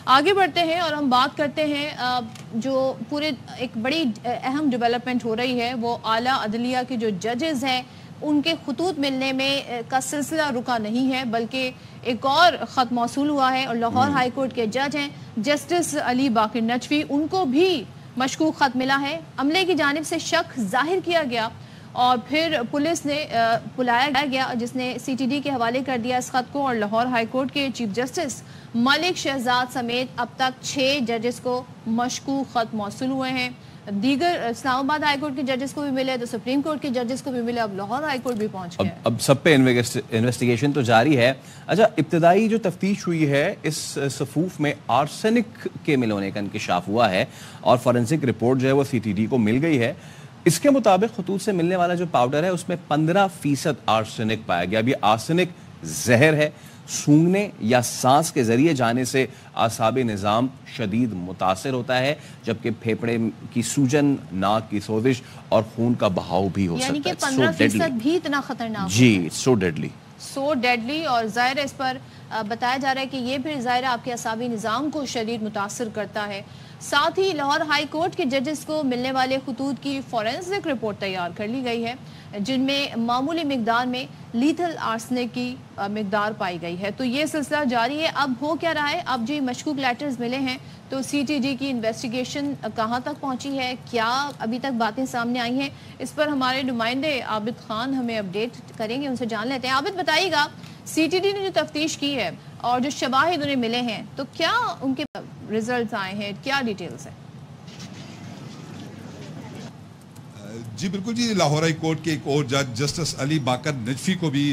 آگے بڑھتے ہیں اور ہم بات کرتے ہیں جو پورے ایک بڑی اہم ڈیولپمنٹ ہو رہی ہے وہ اعلیٰ عدلیہ کے جو ججز ہیں ان کے خطوط ملنے میں کا سلسلہ رکا نہیں ہے بلکہ ایک اور خط موصول ہوا ہے اور لاہور ہائی کورٹ کے جج ہیں جسٹس علی باقر نجفی ان کو بھی مشکوک خط ملا ہے عملے کی جانب سے شک ظاہر کیا گیا اور پھر پولیس نے بلایا گیا جس نے سی ٹی ڈی کے حوالے کر دیا اس خط کو اور لاہور ہائی کورٹ کے چیف جسٹس ملک شہزاد سمیت اب تک 6 ججز کو مشکوک خط موصول ہوئے ہیں دیگر اسلام آباد ہائی کورٹ کے ججز کو بھی ملے تو سپریم کورٹ کے ججز کو بھی ملے اب لاہور ہائی کورٹ بھی پہنچ گئے اب سب پہ انویسٹیگیشن تو جاری ہے اچھا ابتدائی جو تفتیش ہوئی ہے اس صفوف میں آرسینک کے مل ہونے کا انکشاف ہوا ہے اور فورنسک رپورٹ جو ہے وہ سی ٹی ڈی کو مل گئی ہے اس کے مطابق خطوط سے ملنے والا جو پاؤڈر ہے اس میں 15% آرسینک پایا گیا اب یہ آرسینک زہر ہے سونگنے یا سانس کے ذریعے جانے سے اعصاب نظام شدید متاثر ہوتا ہے جبکہ پھیپھڑے کی سوجن ناک کی سوزش اور خون کا بہاؤ بھی ہو سکتا ہے یعنی کہ 15% بھی اتنا خطرناک جی سو ڈیڈلی اور ظاہر اس پر بتایا جا رہا ہے کہ یہ پھر ظاہر آپ کے اعصابی نظام کو شدید متاثر کرتا ہے ساتھ ہی لاہور ہائی کورٹ کے ججز کو ملنے والے خطوط کی فورنسک رپورٹ تیار کر لی گئی ہے جن میں معمولی مقدار میں لیتھل آرسنک کی مقدار پائی گئی ہے تو یہ سلسلہ جاری ہے اب ہو کیا رہا ہے اب جو مشکوک لیٹرز ملے ہیں تو سی ٹی ڈی کی انویسٹیگیشن کہاں تک پہنچی ہے کیا ابھی تک باتیں سامنے آئی ہیں اس پر ہمارے نمائندے عابد خان ہمیں اپڈیٹ کریں گے ان سے جان لیتے ہیں عابد بتائیے گا سی ٹی ڈی نے جو تفتیش کی ہے اور جو شواہد انہیں ملے ہیں تو کیا ان کے ریزلٹس آئے ہیں کیا ڈیٹیلز ہیں جی بالکل جی لاہور ہائی کورٹ کے ایک اور جج جسٹس علی باقر نجفی کو بھی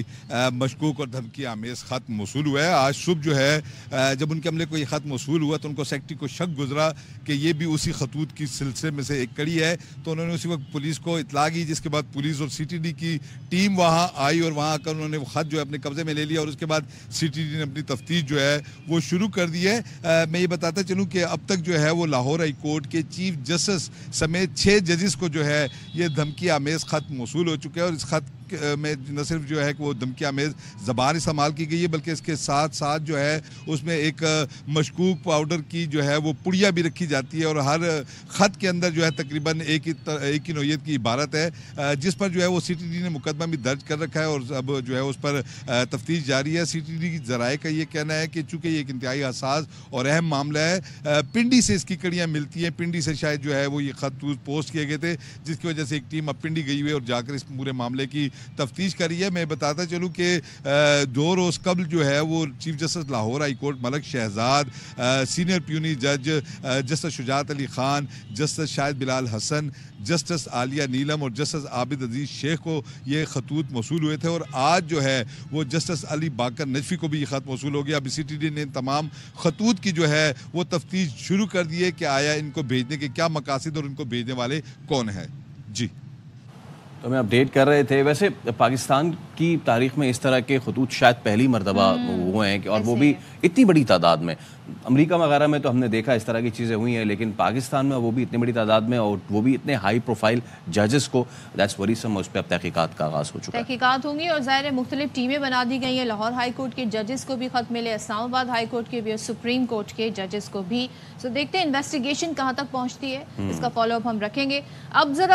مشکوک اور دھمکی آمیز خط موصول ہوا ہے آج صبح جو ہے جب ان کے عملے کو یہ خط موصول ہوا تو ان کو سیکٹری کو شک گزرا کہ یہ بھی اسی خطوط کی سلسلے میں سے ایک کڑی ہے تو انہوں نے اسی وقت پولیس کو اطلاع کی جس کے بعد پولیس اور سی ٹی ڈی کی ٹیم وہاں آئی اور وہاں آ کر انہوں نے وہ خط جو ہے اپنے قبضے میں لے لیا اور اس کے بعد سی ٹی ڈی نے اپنی تفتیش جو ہے وہ شروع کر دی ہے میں یہ بتاتا چلوں کہ اب تک جو ہے وہ لاہور ہائی کورٹ کے چیف جسٹس سمیت 6 ججز کو جو ہے یہ دھمکی آمیز خط موصول ہو چکے ہیں اور اس خط میں نہ صرف جو ہے کہ وہ دھمکی آمیز زبان استعمال کی گئی ہے بلکہ اس کے ساتھ ساتھ جو ہے اس میں ایک مشکوک پاؤڈر کی جو ہے وہ پڑیا بھی رکھی جاتی ہے اور ہر خط کے اندر جو ہے تقریباً ایک ہی نوعیت کی عبارت ہے جس پر جو ہے وہ سی ٹی ڈی نے مقدمہ بھی درج کر رکھا ہے اور اب جو ہے اس پر تفتیش جاری ہے سی ٹی ڈی کی ذرائع کا یہ کہنا ہے کہ چونکہ یہ ایک انتہائی حساس اور اہم معاملہ ہے پنڈی سے اس کی کڑیاں ملتی ہیں پنڈی سے شاید جو ہے وہ یہ خط پوسٹ کیے گئے تھے جس کی وجہ سے ایک ٹیم اب پنڈی گئی ہوئی ہے اور جا کر اس پورے معاملے کی تفتیش کری ہے میں بتاتا چلوں کہ 2 روز قبل جو ہے وہ chief justice Lahore high court Malik Shahzad senior puisne جج justice Shujaat Ali Khan justice Shahid Bilal Hassan justice Aalia Neelum اور جسٹس عابد عزیز شیخ کو یہ خطوط موصول ہوئے تھے اور آج جو ہے وہ جسٹس علی باقر نجفی کو بھی یہ خط موصول ہو گیا اب سی ٹی ڈی نے تمام خطوط کی جو ہے وہ تفتیش شروع کر دی ہے کہ آیا ان کو بھیجنے کے کیا مقاصد اور ان کو بھیجنے والے کون ہیں جی تو ہمیں اپڈیٹ کر رہے تھے ویسے پاکستان کی تاریخ میں اس طرح کے خطوط شاید پہلی مرتبہ ہوئے ہیں اور وہ بھی اتنی بڑی تعداد میں امریکہ وغیرہ میں تو ہم نے دیکھا اس طرح کی چیزیں ہوئی ہیں لیکن پاکستان میں وہ بھی اتنی بڑی تعداد میں اور وہ بھی اتنے ہائی پروفائل ججز کو دیٹس وریسم اس پہ اب تحقیقات کا آغاز ہو چکا ہے تحقیقات ہوں گی اور ظاہر مختلف ٹیمیں بنا دی گئی ہیں لاہور ہائی کورٹ کے ججز کو بھی خط ملے اسلام آباد ہائی کورٹ کے بھی اور سپریم کورٹ کے ججز کو بھی سو دیکھتے ہیں انویسٹیگیشن کہاں تک پہنچتی ہے اس کا فالو اپ ہم رکھیں گے اب ذرا